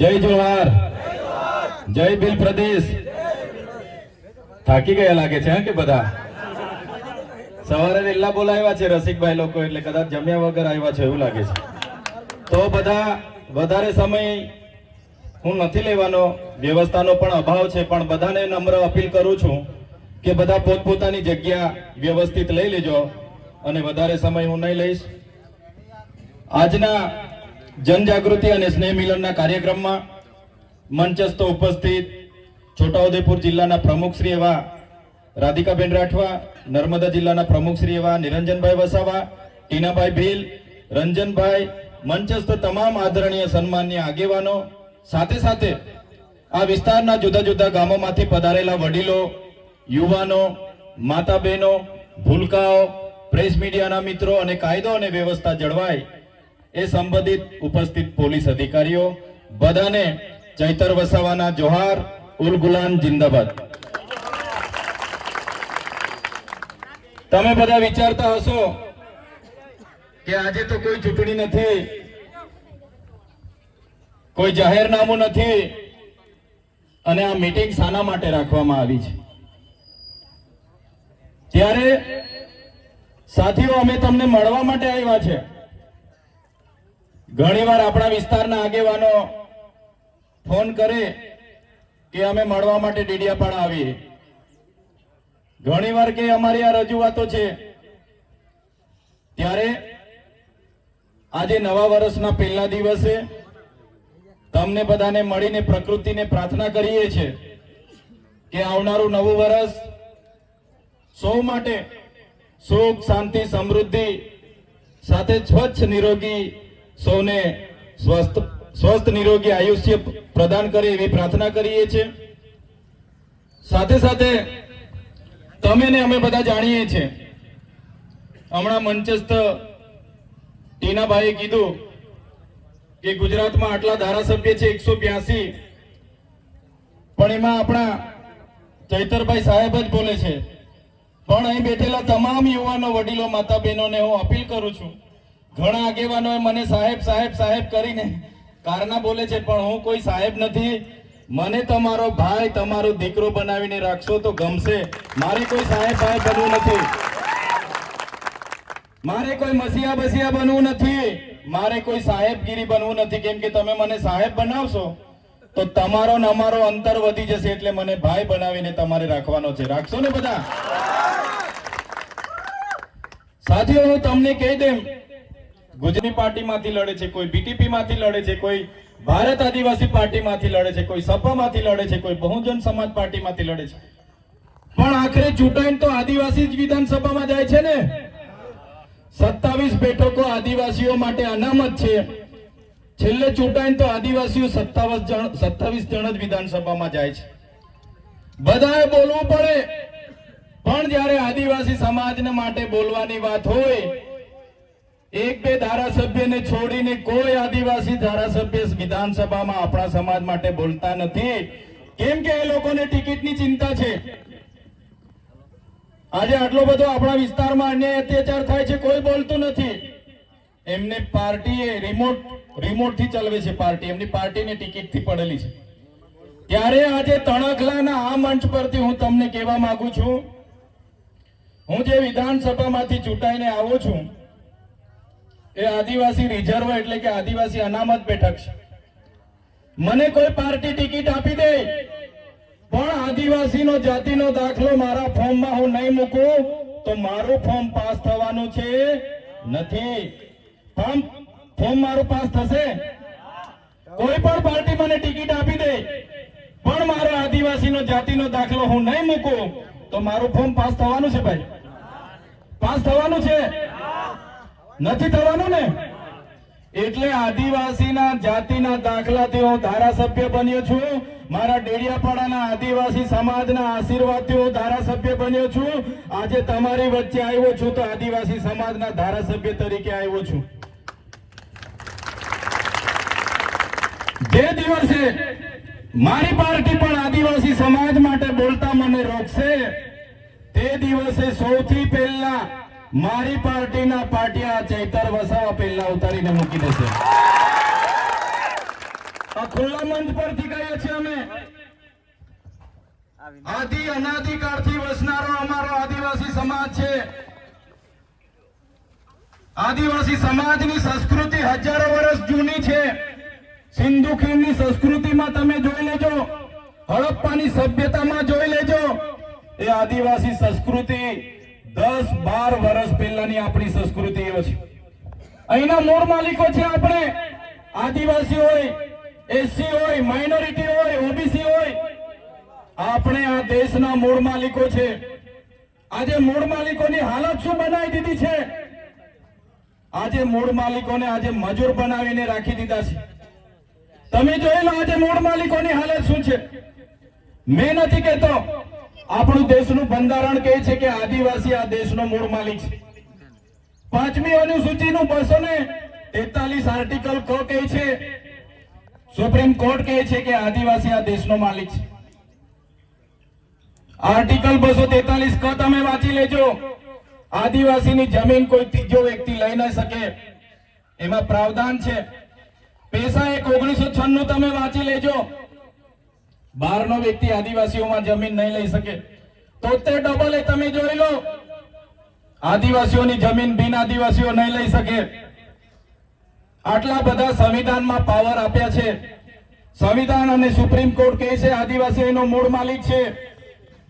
જય જોહાર, જય ભીલ પ્રદેશ. થાકી ગયા લાગે છે કે બધા? સવારે વેલા બોલાવ્યા છે રસિકભાઈ લોકો, એટલે કદાચ જમ્યા વગર આવ્યા છે એવું લાગે છે. તો બધા વધારે સમય હું નથી લેવાનો, વ્યવસ્થાનો પણ અભાવ છે, પણ બધાને નમ્ર અપીલ કરું છું કે બધા પોતપોતાની જગ્યા વ્યવસ્થિત લઈ લેજો અને વધારે સમય હું નહીં લઈશ. આજના જનજાગૃતિ અને સ્નેહ મિલનના કાર્યક્રમમાં મંચસ્થ ઉપસ્થિત છોટાઉદેપુર જિલ્લાના પ્રમુખ શ્રી એવા રાધિકાબેન રાઠવા, નર્મદા જિલ્લાના પ્રમુખ શ્રી એવા નિરંજનભાઈ વસાવા, ટીનાભાઈ ભીલ, રંજનભાઈ, મંચસ્થ તમામ આદરણીય સન્માનીય આગેવાનો, સાથે સાથે આ વિસ્તારના જુદા જુદા ગામોમાંથી પધારેલા વડીલો, યુવાનો, માતા બહેનો, ભૂલકાઓ, પ્રેસ મીડિયાના મિત્રો અને કાયદો અને વ્યવસ્થા જળવાય એ સંબંધિત ઉપસ્થિત પોલીસ અધિકારીઓ, બધાને ચૈતર વસાવાના જોહાર, ઉલ ગુલાન જિંદાબાદ. તમે બધા વિચારતા હશો કે આજે તો કોઈ ચૂંટણી નથી, કોઈ જાહેરનામું નથી, અને આ મીટિંગ શાના માટે રાખવામાં આવી છે? ત્યારે સાથીઓ, અમે તમને મળવા માટે આવ્યા છે. ઘણીવાર આપણા વિસ્તારના આગેવાનો ફોન કરે કે અમે મળવા માટે ડેડિયાપાડા આવીએ. ઘણીવાર કે અમારી આ રજૂઆતો છે. ત્યારે આજે નવા વર્ષના પહેલા દિવસે તમને બધાને મળીને પ્રકૃતિને પ્રાર્થના કરીએ છીએ કે આવનારું નવું વર્ષ સૌ માટે સુખ, શાંતિ, સમૃદ્ધિ સાથે સ્વચ્છ નિરોગી, સૌને સ્વસ્થ નિરોગી આયુષ્ય પ્રદાન કરે એવી પ્રાર્થના કરીએ છીએ. સાથે સાથે તમે ને અમે બધા જાણીએ છીએ, હમણાં મંચસ્થ ટીનાભાઈએ કીધું કે ગુજરાતમાં આટલા ધારાસભ્ય છે 182, પણ એમાં આપણા ચૈતરભાઈ સાહેબ જ બોલે છે. પણ અહીં બેઠેલા તમામ યુવાનો, વડીલો, માતા બહેનોને હું અપીલ કરું છું. ઘણા આગેવાનોએ મને સાહેબ સાહેબ સાહેબ કરીને કારના બોલે છે, પણ હું કોઈ સાહેબ નથી. મને તમારો ભાઈ, તમારો દીકરો બનાવીને રાખશો તો ગમશે. મારે કોઈ સાહેબ ભાઈ બનવું નથી, મારે કોઈ મસીહા બસિયા બનવું નથી, મારે કોઈ સાહેબગીરી બનવું નથી. કેમ કે તમે મને સાહેબ બનાવશો તો તમારો ને અમારો અંતર વધી જશે, એટલે મને ભાઈ બનાવીને તમારે રાખવાનો છે. રાખશો ને બધા? સાથીઓ, હું તમને કહી દેમ, ગુજરાતી પાર્ટીમાંથી લડે છે, કોઈ બીટીપી માંથી લડે છે, કોઈ ભારત આદિવાસી પાર્ટીમાંથી લડે છે, કોઈ સપામાંથી લડે છે, કોઈ બહુજન સમાજ પાર્ટીમાંથી લડે છે, પણ આખરે ચૂંટાઈને તો આદિવાસી જ વિધાનસભામાં જાય છે ને. 27 બેઠકો આદિવાસીઓ માટે અનામત છે. છેલ્લે ચૂંટાઈને તો આદિવાસીઓ 27 જણ જ વિધાનસભામાં જાય છે. બધાએ બોલવું પડે, પણ જ્યારે આદિવાસી સમાજને માટે બોલવાની વાત હોય, એક બે ધારાસભ્યને છોડીને કોઈ આદિવાસી ધારાસભ્ય વિધાનસભામાં આપણા સમાજ માટે બોલતા નથી. કેમ કે એ લોકોને ટિકિટની ચિંતા છે. આજે આટલો બધો આપણા વિસ્તારમાં અન્યાય અત્યાચાર થાય છે, કોઈ બોલતું નથી. એમને પાર્ટીએ રિમોટ થી ચલાવે છે પાર્ટી, એમની પાર્ટીની ટિકિટ થી પડેલી છે. ત્યારે આજે તણખલાના આ મંચ પરથી હું તમને કહેવા માંગુ છું, હું જે વિધાનસભામાંથી ચૂંટાઈને આવું છું એ આદિવાસી રિઝર્વ એટલે કે આદિવાસી અનામત બેઠક છે. મને કોઈ પાર્ટી ટિકિટ આપી દે, પણ આદિવાસીનો જાતિનો દાખલો મારા ફોર્મમાં હું નહીં મૂકું તો મારું ફોર્મ પાસ થવાનું છે નથી. ફોર્મ મારું પાસ થશે? કોઈ પણ પાર્ટી મને ટિકિટ આપી દે, પણ મારો આદિવાસીનો જાતિનો દાખલો હું નહીં મૂકું તો મારું ફોર્મ પાસ થવાનું છે ભાઈ? પાસ થવાનું છે? નથી થવાનું ને. એટલે આદિવાસીના જાતિના દાખલાથી હું ધારાસભ્ય બન્યો છું. મારા ડેડિયાપાડાના આદિવાસી સમાજના આશીર્વાદથી હું ધારાસભ્ય બન્યો છું. આજે તમારી વચ્ચે આવ્યો છું તો આદિવાસી સમાજના ધારાસભ્ય તરીકે આવ્યો છું. જે દિવસે મારી પાર્ટી પણ આદિવાસી સમાજ માટે બોલતા મને રોકશે, તે દિવસે સૌથી પહેલા મારી પાર્ટીના પાટિયા ચૈતર વસાવા પહેલા ઉતારીને મૂકી દેશે. આ ખુલ્લા મંચ પરથી કહીએ છીએ અમે, આદિ અનાદિકાળથી વસનારો અમારો આદિવાસી સમાજ છે. આદિવાસી સમાજની સંસ્કૃતિ હજારો વર્ષ જૂની છે. સિંધુ ખીણની સંસ્કૃતિમાં તમે જોઈ લેજો, હડપ્પાની સભ્યતામાં જોઈ લેજો, એ આદિવાસી સંસ્કૃતિ 10-12 વર્ષ પહેલાની આપણી સંસ્કૃતિઓ છે. અહીંના મૂળ માલિકો છે આપણે, આદિવાસી હોય, એસસી હોય, માઇનોરિટી હોય, ઓબીસી હોય, આપણે આ દેશના મૂળ માલિકો છે. આજે મૂળ માલિકોની હાલત શું બનાવી દીધી છે? આજે મૂળ માલિકોને આજે મજૂર બનાવીને રાખી દીધા છે. તમે જોઈ લો આજે મૂળ માલિકોની હાલત શું છે. મેં નથી કહેતો, આપણું દેશનું બંધારણ કહે છે કે આદિવાસી આ દેશનો મૂળ માલિક છે. 5મી અનુસૂચિનું 243 આર્ટિકલ ક કહે છે, સુપ્રીમ કોર્ટ કહે છે કે આદિવાસી આ દેશનો માલિક છે. આર્ટિકલ 243 ક તમે વાંચી લેજો. આદિવાસીની જમીન કોઈ ત્રીજો વ્યક્તિ લઈ ન શકે, એમાં પ્રાવધાન છે. પેશા એક 1996 તમે વાંચી લેજો, બહારનો વ્યક્તિ આદિવાસીઓમાં જમીન નહીં લઈ શકે. 73 તમે જોઈ લો, આદિવાસીઓની જમીન બિન આદિવાસીઓ નહીં લઈ શકે. આટલા બધા સંવિધાનમાં પાવર આપ્યા છે. સંવિધાન અને સુપ્રીમ કોર્ટ કહે છે આદિવાસી એનો મૂળ માલિક છે,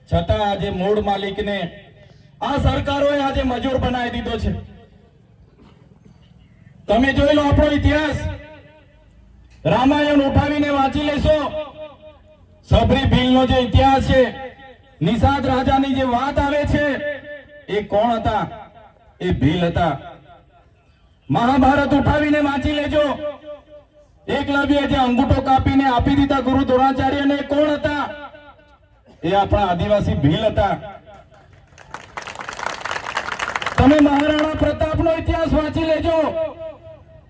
છતાં આજે મૂળ માલિકને આ સરકારોએ આજે મજૂર બનાવી દીધો છે. તમે જોઈ લો આપણો ઇતિહાસ, રામાયણ ઉઠાવીને વાંચી લેશો, સબરી ભીલનો જે ઇતિહાસ છે, નિષાદ રાજાની જે વાત આવે છે, એ કોણ હતા? એ ભીલ હતા. મહાભારત ઉઠાવીને વાંચી લેજો, એકલવ્ય જે અંગૂઠો કાપીને આપી દીધા ગુરુ દ્રોણાચાર્યને, કોણ હતા? એ આપણા આદિવાસી ભીલ હતા. તમે મહારાણા પ્રતાપનો ઇતિહાસ વાંચી લેજો,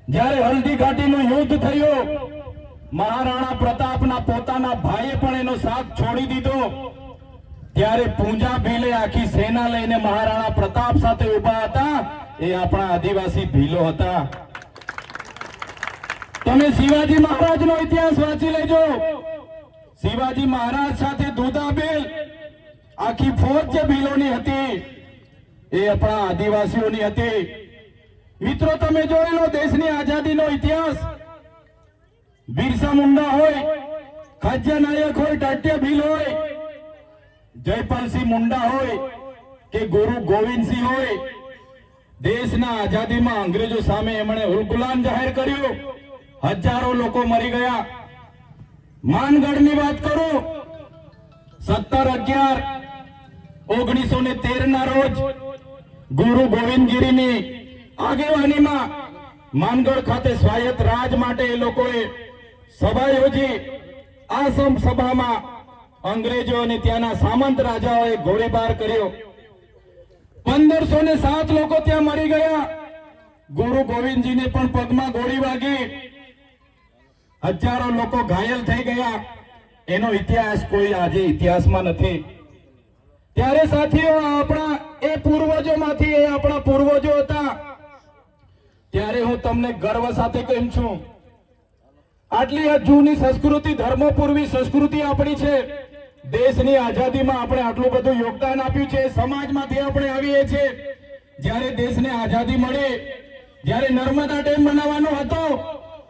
જ્યારે હલ્દી ઘાટીનું યુદ્ધ થયું, મહારાણા પ્રતાપના પોતાના ભાઈએ પણ એનો સાથ છોડી દીધો, ત્યારે પૂંજા ભીલે આખી સેના લઈને મહારાણા પ્રતાપ સાથે ઉભા હતા. એ આપણા આદિવાસી ભીલો હતા. તમે શિવાજી મહારાજનો ઇતિહાસ વાંચી લેજો, શિવાજી મહારાજ સાથે દુધાબેલ આખી ફોજ જે ભીલોની હતી, એ આપણા આદિવાસીઓની હતી. મિત્રો તમે જોઈ લો દેશની આઝાદીનો ઇતિહાસ, બિરસા મુંડા હોય, ખાજ્યા નાયક હોય, ટાટ્યા ભીલ હોય, જયપાલસિંહ મુંડા હોય કે ગુરુ ગોવિંદસિંહ હોય, દેશના આઝાદીમાં અંગ્રેજો સામે એમણે ઉલગુલાન જાહેર કર્યું. હજારો લોકો મરી ગયા. માનગઢની વાત કરું, 17/11/1913 ના રોજ ગુરુ ગોવિંદગીરીની આગેવાનીમાં માનગઢ ખાતે સ્વાયત્ત રાજ માટે એ લોકોએ સભા યોજી. આ સભામાં અંગ્રેજો અને ત્યાંના સામંત રાજાઓએ ગોળીબાર કર્યો. 1507 લોકો ત્યાં મરી ગયા. ગુરુ ગોવિંદજીને પણ પગમાં ગોળી વાગી, હજારો લોકો ઘાયલ થઈ ગયા. એનો ઇતિહાસ કોઈ આજે ઇતિહાસમાં નથી. ત્યારે સાથીઓ આપણા એ પૂર્વજોમાંથી એ આપણા પૂર્વજો હતા. ત્યારે હું તમને ગર્વ સાથે કહું છું, આટલી જૂની સંસ્કૃતિ, ધર્મપૂર્વી સંસ્કૃતિ આપણી છે. દેશની આઝાદીમાં આપણે આટલું બધું યોગદાન આપ્યું છે. સમાજમાંથી આપણે આવીએ છીએ. જ્યારે દેશને આઝાદી મળી, જ્યારે નર્મદા ડેમ બનાવવાનો હતો,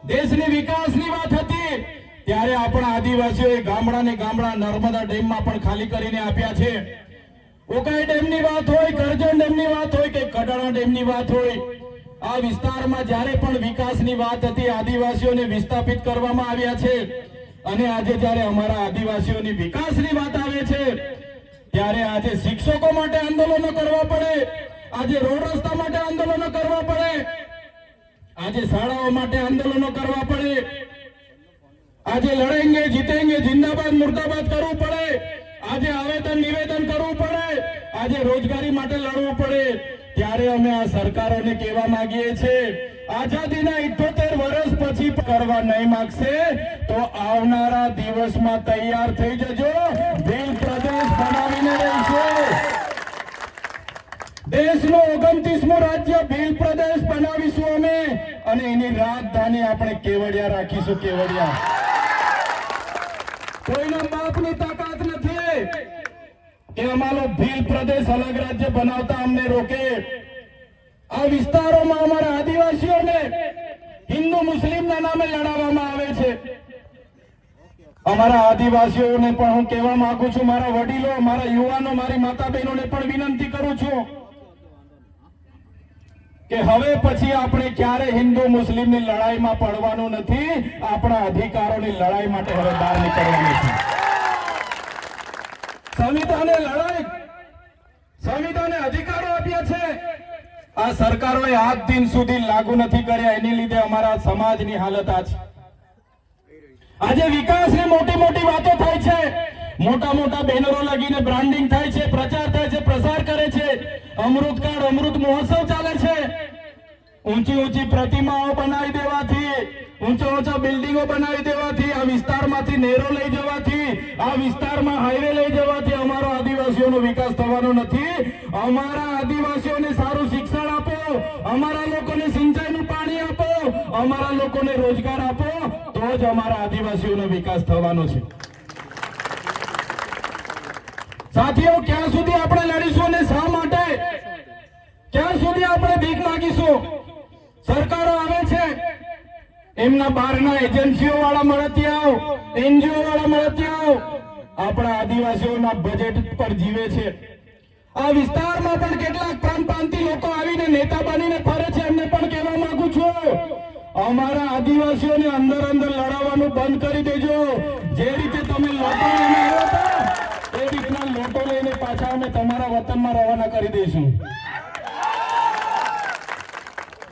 દેશની વિકાસની વાત હતી, ત્યારે આપણા આદિવાસીઓએ ગામડાને ગામડા નર્મદા ડેમમાં પણ ખાલી કરીને આપ્યા છે. ઉકાઈ ડેમની વાત હોય, કરજણ ડેમની વાત હોય કે કડાણા ડેમની વાત હોય, આ વિસ્તારમાં જ્યારે પણ વિકાસની વાત હતી, આદિવાસીઓને વિસ્થાપિત કરવામાં આવ્યા છે. અને આજે જ્યારે અમારા આદિવાસીઓની વિકાસની વાત આવે છે, ત્યારે આજે શિક્ષકો માટે આંદોલનો કરવા પડે, આજે રોડ રસ્તા માટે આંદોલનો કરવા પડે, આજે શાળાઓ માટે આંદોલનો કરવા પડે, આજે લડેંગે જીતેંગે જિંદાબાદ મુર્દાબાદ કરવું પડે, આજે આવેદન નિવેદન કરવું પડે, આજે રોજગારી માટે લડવું પડે. ત્યારે અમે આ સરકારોને કહેવા માંગીએ છીએ, આઝાદીના 78 વર્ષ પછી કરવા નહીં માંગશે તો આવનારા દિવસમાં તૈયાર થઈ જજો. ભીલ પ્રદેશ બનાવીને રહેશે. દેશનું 29મું રાજ્ય ભીલ પ્રદેશ બનાવીશું અમે, અને એની રાજધાની આપણે કેવડિયા રાખીશું. કેવડિયા કોઈના બાપની તાકાત નથી કે અમારો ભીલ પ્રદેશ અલગ રાજ્ય બનાવતા અમને રોકે. આ વિસ્તારોમાં અમારા આદિવાસીઓને હિન્દુ મુસ્લિમના નામે લડાવવામાં આવે છે. અમારા આદિવાસીઓને પણ હું કહેવા માંગુ છું, મારા વડીલો, મારા યુવાનો, મારી માતા બહેનોને પણ વિનંતી કરું છું કે હવે પછી આપણે ક્યારે હિન્દુ મુસ્લિમની લડાઈમાં પડવાનું નથી. આપણા અધિકારોની લડાઈ માટે હવે બહાર નીકળવાનું છે. સંવિધાને અધિકારો આપ્યા છે. આ સરકારોએ આજ દિન સુધી લાગુ નથી કર્યા. એની લીધે અમારા સમાજની હાલત આ છે. આજે વિકાસની મોટી મોટી વાતો થાય છે, મોટા મોટા બેનરો લગીને બ્રાન્ડિંગ થાય છે, પ્રચાર થાય છે, પ્રસાર કરે છે, અમૃતકાળ, અમૃત મહોત્સવ ચાલે છે. ઊંચી ઊંચી પ્રતિમાઓ બનાવી દેવાથી, ઊંચા ઊંચા બિલ્ડિંગો બનાવી દેવાથી, આ વિસ્તારમાંથી નહેરો લઈ જવાથી, આ વિસ્તારમાં હાઈવે લઈ જવાથી અમારો આદિવાસીઓનો વિકાસ થવાનો નથી. અમારા આદિવાસીઓને સારું શિક્ષણ આપો, અમારા લોકોને સિંચાઈનું પાણી આપો, અમારા લોકોને રોજગાર આપો, તો જ અમારા આદિવાસીઓનો વિકાસ થવાનો છે. સાથીઓ, ક્યાં સુધી આપણે લડીશું અને શા માટે? ક્યાં સુધી આપણે ભીખ માંગીશું? સરકારો આવે છે, એમના બહારના એજન્સીઓ વાળા મળતિયાઓ, એનજીઓ વાળા મળતિયાઓ આપણા આદિવાસીઓના બજેટ પર જીવે છે. આ વિસ્તારમાં પણ કેટલાક પ્રાંતિ લોકો આવીને નેતા બનીને ફરે છે. એમને પણ કહેવા માંગુ છું, અમારા આદિવાસીઓને અંદર અંદર લડાવવાનું બંધ કરી દેજો. જે રીતે તમે લોટો લઈને આવ્યા હતા, એ રીતના લોટો લઈને પાછા અમે તમારા વતનમાં રવાના કરી દઈશું.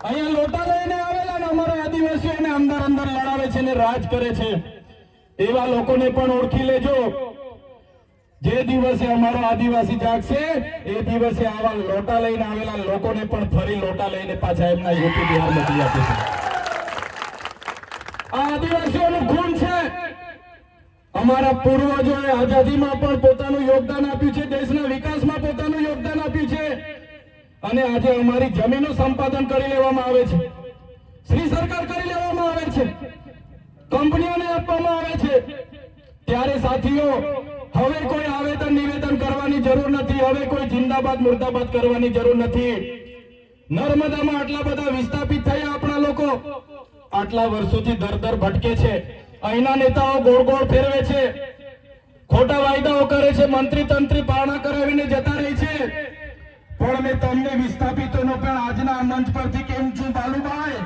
અહીંયા લોટા લઈને આવેલા ને અમારા આદિવાસીઓને અંદર અંદર લડાવે છે ને રાજ કરે છે. એવા લોકોને પણ ઓળખી લેજો. જે દિવસે અમારો આદિવાસી જાગશે, એ દિવસે આવા લોટા લઈને આવેલા લોકોને પણ ફરી લોટા લઈને પાછા એમના યુપી બિહાર મોકલી આપે છે. આ આદિવાસીઓનું ખૂન છે. અમારા પૂર્વજોએ આઝાદીમાં પણ પોતાનું યોગદાન આપ્યું છે, દેશના વિકાસમાં પોતાનું યોગદાન આપ્યું છે. અને આજે અમારી જમીનો સંપાદન કરી લેવામાં આવે છે, શ્રી સરકાર કરી લેવામાં આવે છે, કંપનીઓને આપવામાં આવે છે. ત્યારે સાથીઓ, હવે કોઈ આવેદન નિવેદન કરવાની જરૂર નથી. હવે કોઈ જિંદાબાદ મુર્દાબાદ કરવાની જરૂર નથી. નર્મદામાં આટલા બધા વિસ્થાપિત થયા આપણા લોકો, આટલા વર્ષોથી દર દર ભટકે છે. અહીંના નેતાઓ ગોળ ગોળ ફેરવે છે, ખોટા વાયદાઓ કરે છે, મંત્રી તંત્રી પારણા કરાવીને જતા રહે છે. પણ મેં તમને વિસ્થાપિતોનો પણ આજના મંચ પરથી કેમ છું, બાલુભાઈ,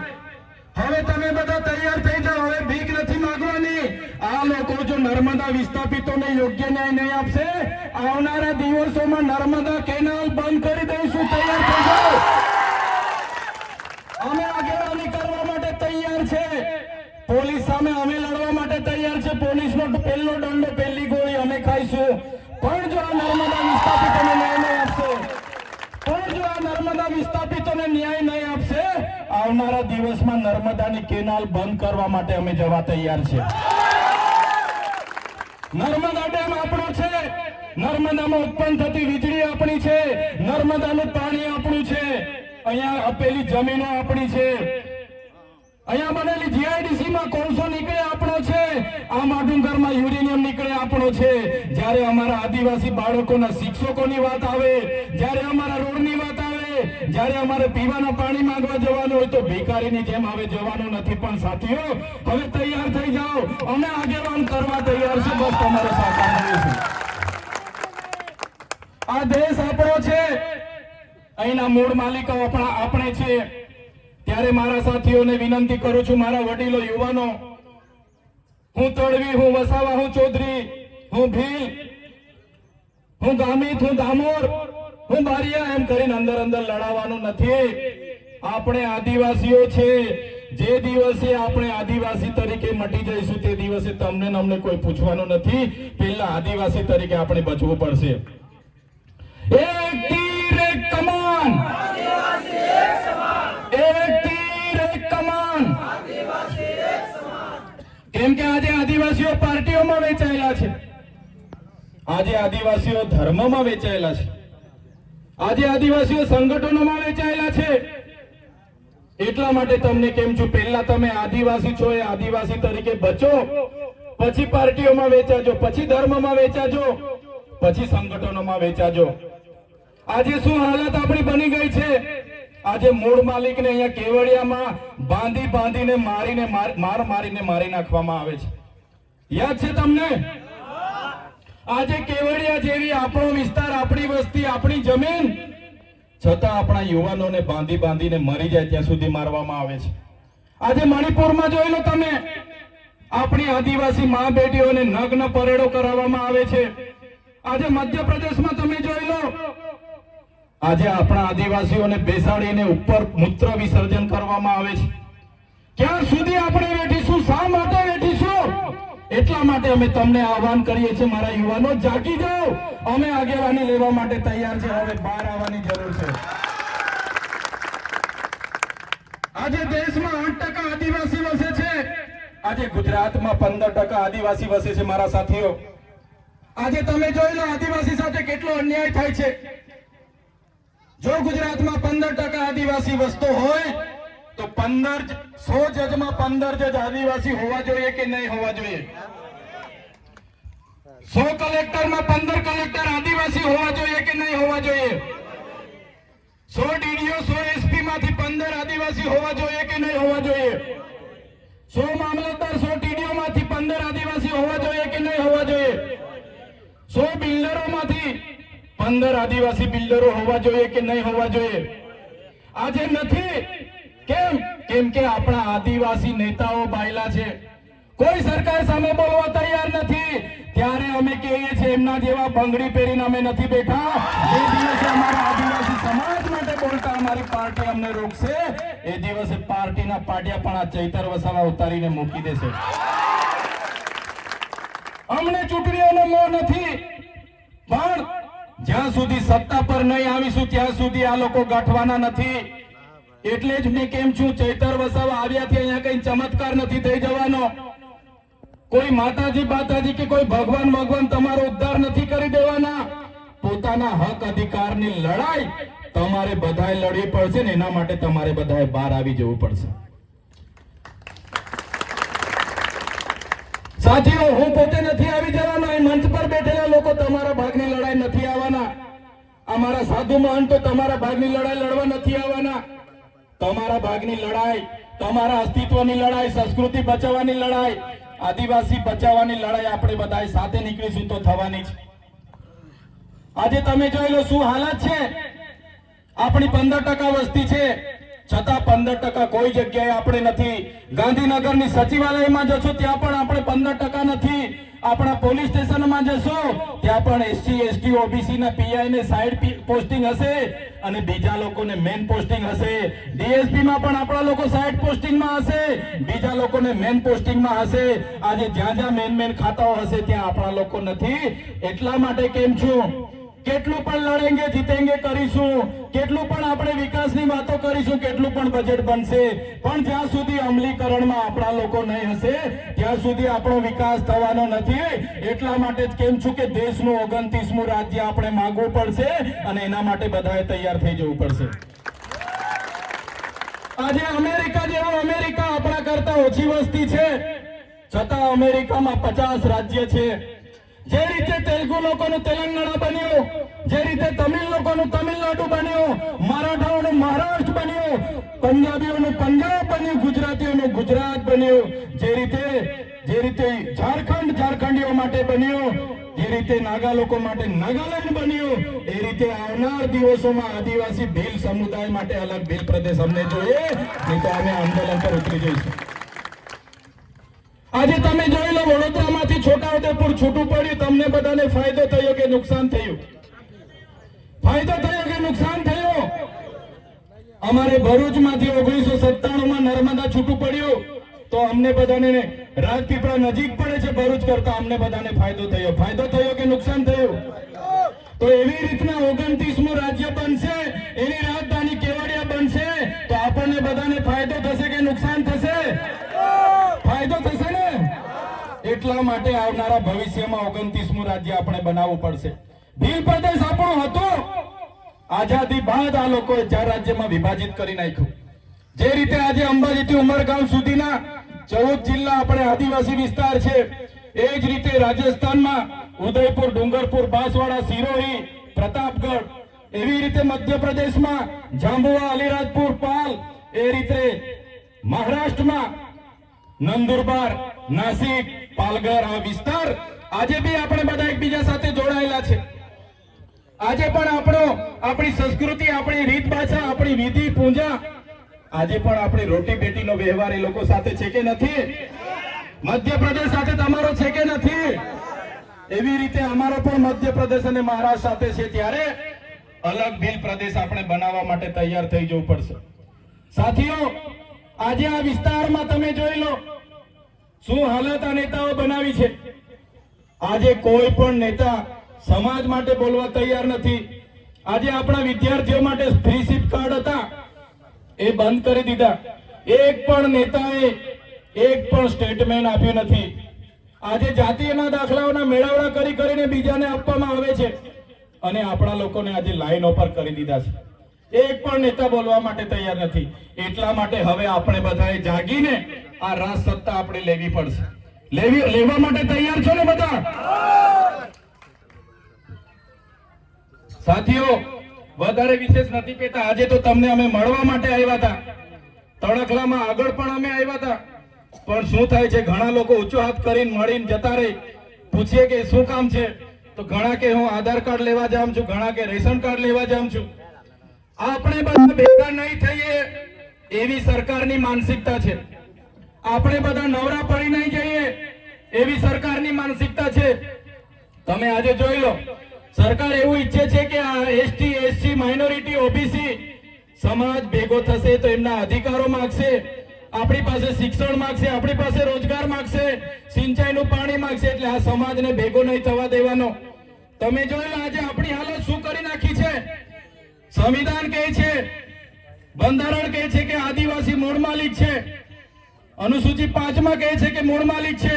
હવે તમે બધા તૈયાર થઈ જાઓ. હવે ભીખ નથી માંગવાની. આ લોકો જો નર્મદા વિસ્થાપિતોને યોગ્ય ન્યાય નહીં આપશે, આવનારા દિવસોમાં નર્મદા કેનાલ બંધ કરી દઈશું. તૈયાર થઈ જાઓ. અમે આગેવાની કરવા માટે તૈયાર છે. પોલીસ સામે અમે લડવા માટે તૈયાર છે. પોલીસનો પહેલો દંડો, પહેલી ગોળી અમે ખાઈશું. પણ જો આ નર્મદા વિસ્થાપિતોને ન્યાય નહીં આપશે, નર્મદા વિસ્થાપિતોને ન્યાય નહીં આપશે, આવનારા દિવસમાં નર્મદાની કેનાલ બંધ કરવા માટે અમે જવા તૈયાર છે. નર્મદા ડેમ આપણો છે, નર્મદામાં ઉત્પન્ન થતી વીજળી આપણી છે, નર્મદાનું પાણી આપણું છે, અહીંયા આપેલી જમીનો આપણી છે, અહીંયા બનેલી જીઆઈડીસીમાં કોલસો નીકળે આપણો છે, આ માડુંગરમાં યુરેનિયમ નીકળે આપણો છે. જ્યારે અમારા આદિવાસી બાળકોના શિક્ષકોની વાત આવે, જ્યારે અમારા રોડની વાત આવે, જ્યારે અમારે પીવાના પાણી માંગવા જવાનું હોય તો ભિખારીની જેમ હવે જવાનું નથી. પણ સાથીઓ, હવે તૈયાર થઈ જાઓ. અમે આગેવાન કરવા તૈયાર છે. બસ તમારો સહકાર મળીશું. આ દેશ આપણો છે, અહીંના મૂળ માલિકો આપણે છે. ત્યારે મારા સાથીઓને વિનંતી કરું છું, મારા વડીલો, યુવાનો, હું તળવી, હું વસાવા, હું ચૌધરી, હું ભીલ, હું ગામિત, હું ધામોર, હું બારિયા એમ કરીને અંદર અંદર લડાવવાનું નથી. આપણે આદિવાસીઓ છે. જે દિવસે આપણે આદિવાસી તરીકે મટી જઈશું, તે દિવસે તમને ને અમને કોઈ પૂછવાનું નથી. પહેલા આદિવાસી તરીકે આપણે બચવું પડશે. એક તીર એક કમાન, એક તીર એક કમાન. કેમ કે આજે આદિવાસીઓ પાર્ટીઓમાં વેચાયેલા છે, આજે આદિવાસીઓ ધર્મમાં વેચાયેલા છે, આજે આદિવાસીઓ સંગઠનોમાં વેચાયેલા છે. એટલા માટે તમને કેમ છું, પહેલા તમે આદિવાસી છો, એ આદિવાસી તરીકે બચો, પછી પાર્ટીઓમાં વેચાજો, પછી ધર્મમાં વેચાજો, પછી સંગઠનોમાં વેચાજો. આજે શું હાલત આપણી બની ગઈ છે? આજે મૂળ માલિકને અહીંયા કેવડિયામાં બાંધીને મારીને મારી નાખવામાં આવે છે. યાદ છે તમને? આજે કેવડિયા જેવી આપણો વિસ્તાર, આપણી વસ્તી, આપણી જમીન, છતાં આપણા યુવાનોને બાંધીને મરી જાય ત્યાં સુધી મારવામાં આવે છે. આજે મણિપુરમાં જોઈ લો તમે, આપણી આદિવાસી મા બેટીઓને નગ્ન પરેડો કરાવવામાં આવે છે. આજે મધ્યપ્રદેશમાં તમે જોઈ લો, આજે આપણા આદિવાસીઓને બેસાડીને ઉપર મૂત્ર વિસર્જન કરવામાં આવે છે. ક્યાં સુધી આપણે વેઠીશું? શા માટે વેઠીશું? એટલા માટે અમે તમને આહવાન કરીએ છીએ, મારા યુવાનો, જાગી જાઓ. અમે આગેવાની લેવા માટે તૈયાર છે. હવે બહાર આવવાની જરૂર છે. આજે દેશમાં 8% આદિવાસી વસે છે. આજે ગુજરાતમાં 15% આદિવાસી વસે છે. મારા સાથીઓ, આજે તમે જોઈ લો આદિવાસી સાથે કેટલો અન્યાય થાય છે. જો ગુજરાતમાં 15% આદિવાસી વસતો હોય તો 100 જજમાં 15 જજ આદિવાસી હોવા જોઈએ કે નહીં હોવા જોઈએ? 100 કલેક્ટરમાં 15 કલેક્ટર આદિવાસી હોવા જોઈએ કે નહીં હોવા જોઈએ? 100 ડીડીઓ 100 એસપી માંથી 15 આદિવાસી હોવા જોઈએ કે નહીં હોવા જોઈએ? 100 મામલતદાર 100 ટીડીઓ માંથી 15 આદિવાસી હોવા જોઈએ કે નહીં હોવા જોઈએ? 100 બિલ્ડરો માંથી 15 આદિવાસી બિલ્ડરો હોવા જોઈએ કે નહીં હોવા જોઈએ? આજે નથી. કેમ કે આપણા આદિવાસી નેતાઓ બાયલા છે. કોઈ સરકાર સામે બોલવા તૈયાર નથી. ત્યારે અમે કહીએ છીએ એમના જેવા બંગડી પહેરીને અમે નથી બેઠા. જે દિવસે અમારા આદિવાસી સમાજ માટે બોલતા અમારી પાર્ટી અમને રોકશે, એ દિવસે પાર્ટીના પાટિયા પણ આ ચૈતર વસાવા ઉતારીને મૂકી દેશે. અમને ચૂંટણીઓનો મોહ નથી, પણ જ્યાં સુધી સત્તા પર નહીં આવીશું ત્યાં સુધી આ લોકો ગાંઠવાના નથી. એટલે જ મેં કેમ છું, ચૈતર વસાવા આવ્યાથી અહીંયા કઈ ચમત્કાર નથી થઈ જવાનો. કોઈ માતાજી બાતાજી કે કોઈ ભગવાન તમારો ઉદ્ધાર નથી કરી દેવાના. પોતાના હક અધિકારની લડાઈ તમારે બધાએ લડવી પડશે ને એના માટે તમારે બધાએ બહાર આવી જવું પડશે. સાથીઓ, હું પોતે નથી આવી જવાનો. એ મંચ પર બેઠેલા લોકો તમારા ભાગની લડાઈ નથી આવવાના. અમારા સાધુ મહંતો તમારા ભાગની લડાઈ લડવા નથી આવવાના. તમારા ભાગની લડાઈ, તમારા અસ્તિત્વની લડાઈ, સંસ્કૃતિ બચાવવાની લડાઈ, આદિવાસી બચાવવાની લડાઈ આપણે બધા સાથે નીકળીશું તો થવાની છે. આજે તમે જોઈ લો શું હાલત છે. આપણી 15% વસ્તી છે, છતાં 15% કોઈ જગ્યાએ આપણે નથી. ગાંધીનગરની સચિવાલયમાં જશો ત્યાં પણ આપણે 15% નથી. આપણા પોલીસ સ્ટેશનમાં જશો ત્યાં પણ એસસી એસટી ઓબીસી ના પીઆઈ ને સાઈડ પોસ્ટિંગ હશે અને બીજા લોકોને મેન પોસ્ટિંગ હશે. ડીએસપી માં પણ આપણા લોકો સાઈડ પોસ્ટિંગમાં હશે, બીજા લોકોને મેન પોસ્ટિંગમાં હશે. આજે જ્યાં મેન ખાતાઓ હશે ત્યાં આપણા લોકો નથી. એટલા માટે કેમ છું, કેટલું પણ લડેંગે જીતેંગે કરીશું, કેટલું પણ આપણે વિકાસની વાતો કરીશું, કેટલું પણ બજેટ બનશે, પણ જ્યાં સુધી અમલીકરણમાં આપણા લોકો નહીં હશે ત્યાં સુધી આપણો વિકાસ થવાનો નથી. એટલા માટે જ કેમ છું કે દેશનું 29મું રાજ્ય આપણે માંગવું પડશે અને એના માટે બધાએ તૈયાર થઈ જવું પડશે. આજે અમેરિકા જેવો અમેરિકા આપણા કરતા ઓછી વસ્તી છે, છતાં અમેરિકામાં 50 રાજ્ય છે. જે રીતે તેલુગુ લોકોનું તેલંગાણા બન્યું, જે રીતે તમિલ લોકોનું તમિલનાડુ બન્યું, મરાઠાઓનું મહારાષ્ટ્ર બન્યું, પંજાબીઓનું પંજાબ બન્યું, ગુજરાતીઓનું ગુજરાત બન્યું, જે રીતે ઝારખંડીઓ માટે બન્યું, જે રીતે નાગા લોકો માટે નાગાલેન્ડ બન્યું, એ રીતે આવનાર દિવસોમાં આદિવાસી ભીલ સમુદાય માટે અલગ ભીલ પ્રદેશ અમને જોઈએ, નહીં તો અમે આંદોલન પર ઉતરી જઈશું. આજે તમે જોઈ લો, વડોદરામાંથી છોટાઉદેપુર છૂટું પડ્યું, તમને બધાને ફાયદો થયો કે નુકસાન થયું? ફાયદો થયો કે નુકસાન થયો? અમારે ભરૂચમાંથી 1997માં નર્મદા છૂટું પડ્યું તો અમને બધાને, રાજપીપળા નજીક પડે છે ભરૂચ કરતા, અમને બધાને ફાયદો થયો. ફાયદો થયો કે નુકસાન થયું? તો એવી રીતના 29મું રાજ્ય બનશે, એની રાજધાની કેવડિયા બનશે તો આપણને બધાને ફાયદો થશે કે નુકસાન થશે? ફાયદો થશે ને. એટલા માટે આવનારા ભવિષ્યમાં 29મું રાજ્ય આપણે બનાવવું પડશે. ભીલ પ્રદેશ આપણો હતો, આઝાદી બાદ આ લોકોએ 4 રાજ્યમાં વિભાજિત કરી નાખ્યું. જે રીતે આજે અંબાજીથી ઉમરગામ સુધીના 14 જિલ્લા આપણે આદિવાસી વિસ્તાર છે, એ જ રીતે રાજસ્થાનમાં ઉદયપુર, ડુંગરપુર, બાંસવાડા, સિરોહી, પ્રતાપગઢ, એવી રીતે મધ્યપ્રદેશમાં જાંબુઆ, અલીરાજપુર, પાલ, એ રીતે મહારાષ્ટ્રમાં નંદુરબાર, નાસિક, પાલઘર, આ વિસ્તાર આજે બી આપણે બધા એકબીજા સાથે જોડાયેલા છે. આજે પણ આપણી સંસ્કૃતિ, આપણી રીત ભાષા, આપણી વિધિ પૂજા, આજે પણ આપણી રોટી બેટીનો વ્યવહાર એ લોકો સાથે છે કે નથી? મધ્યપ્રદેશ સાથે તમારો છે કે નથી? એવી રીતે અમારો પણ મધ્યપ્રદેશ અને મહારાષ્ટ્ર સાથે છે. ત્યારે અલગ ભીલ પ્રદેશ આપણે બનાવવા માટે તૈયાર થઈ જવું પડશે. સાથીઓ, આજે આ વિસ્તારમાં તમે જોઈ લો શું હાલત આ નેતાઓ બનાવી છે. આજે કોઈ પણ નેતા સમાજ માટે બોલવા તૈયાર નથી. આજે આપણા વિદ્યાર્થીઓ માટે ફ્રી સીપ કાર્ડ હતા, એ બંધ કરી દીધા. એક પણ નેતાએ એક પણ સ્ટેટમેન્ટ આપ્યું નથી. આજે જાતિના દાખલાઓના મેળાવડા કરીને બીજાને આપવામાં આવે છે અને આપણા લોકોને આજે લાઈનો પર કરી દીધા છે. એક પણ નેતા બોલવા માટે તૈયાર નથી. એટલા માટે હવે આપણે બધાએ જાગીને આ રાજ સત્તા આપણે લેવી પડશે. લેવા માટે તૈયાર છો ને બધા? સાથીઓ, વધારે વિશેષ નથી કહેતા. આજે તો તમને અમે મળવા માટે આવ્યા હતા. તણખલામાં આગળ પણ અમે આવ્યા હતા, પણ શું થાય છે, ઘણા લોકો ઊંચો હાથ કરીને મળીને જતા રહે. પૂછીએ કે શું કામ છે, તો ઘણા કે હું આધાર કાર્ડ લેવા જાઉં છું, ઘણા કે રેશન કાર્ડ લેવા જાઉં છું. આપણે બધા ભેગા નહીં થઈએ એવી સરકારની માનસિકતા છે. આપણે બધા નવરા પડી નહીં જઈએ એવી સરકારની માનસિકતા છે. તમે આજે જોઈ લો, સરકાર એવું ઈચ્છે છે કે આ એસટી, એસસી, માઇનોરિટી, ઓબીસી સમાજ ભેગો થશે તો એમના અધિકારો માંગશે, આપણી પાસે શિક્ષણ માંગશે, આપણી પાસે રોજગાર માંગશે, સિંચાઈનું પાણી માંગશે. એટલે આ સમાજને ભેગો નહીં થવા દેવાનો. તમે જોઈ લો આજે આપણી હાલત શું કરી નાખી છે. સંવિધાન કહે છે, બંધારણ કહે છે કે આદિવાસી મૂળ માલિક છે, અનુસૂચિ 5 માં કહે છે કે મૂળ માલિક છે,